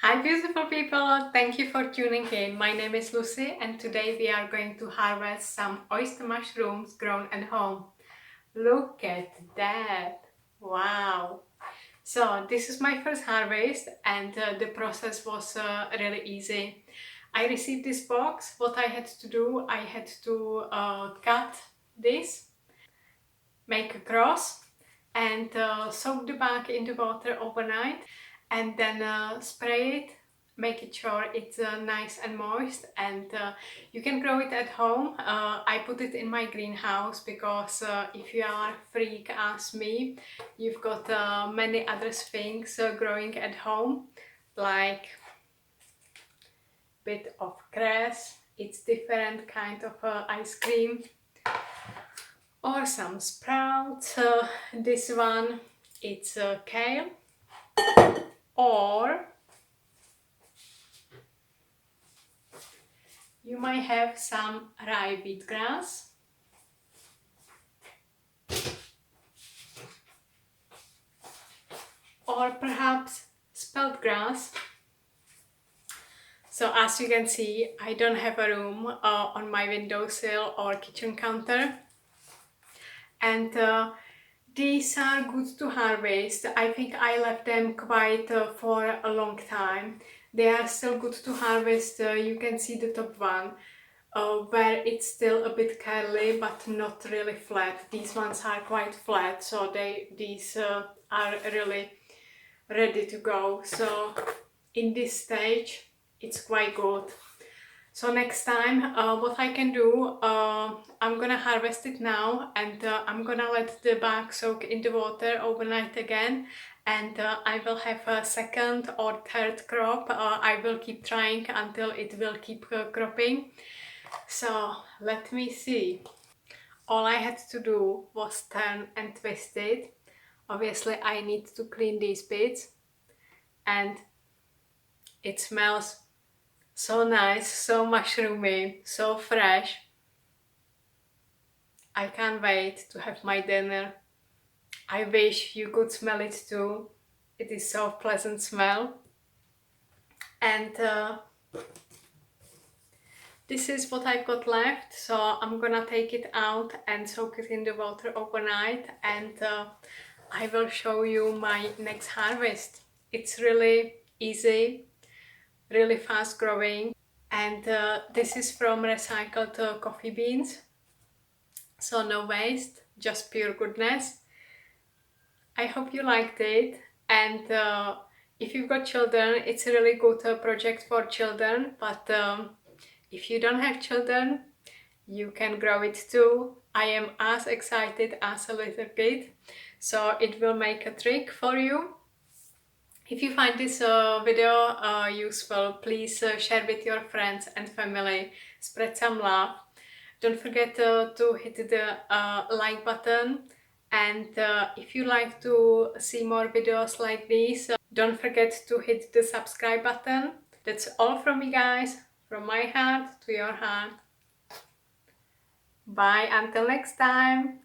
Hi beautiful people, thank you for tuning in. My name is Lucy and today we are going to harvest some oyster mushrooms grown at home. Look at that! Wow! So this is my first harvest and the process was really easy. I received this box. What I had to do, I had to cut this, make a cross and soak the bag in the water overnight and then spray it, make it sure it's nice and moist, and you can grow it at home. I put it in my greenhouse because if you are a freak as me, you've got many other things growing at home, like bit of grass, it's different kind of ice cream, or some sprouts. This one, it's kale, or you might have some rye wheatgrass, or perhaps spelt grass. So as you can see, I don't have a room on my windowsill or kitchen counter, and these are good to harvest. I think I left them quite for a long time. They are still good to harvest. You can see the top one where it's still a bit curly but not really flat. These ones are quite flat, so these are really ready to go. So in this stage it's quite good. So next time what I can do, I'm gonna harvest it now and I'm gonna let the bag soak in the water overnight again, and I will have a second or third crop. I will keep trying until it will keep cropping. So let me see. All I had to do was turn and twist it. Obviously I need to clean these bits, and it smells so nice, so mushroomy, so fresh. I can't wait to have my dinner. I wish you could smell it too. It is so pleasant smell. And this is what I've got left, so I'm gonna take it out and soak it in the water overnight, and I will show you my next harvest. It's really easy, really fast growing, and this is from recycled coffee beans, so no waste, just pure goodness. I hope you liked it, and if you've got children, it's a really good project for children, but if you don't have children, you can grow it too. I am as excited as a little kid, so it will make a trick for you. If you find this video useful, please share with your friends and family, spread some love. Don't forget to hit the like button, and if you like to see more videos like these, don't forget to hit the subscribe button. That's all from me guys, from my heart to your heart. Bye, until next time.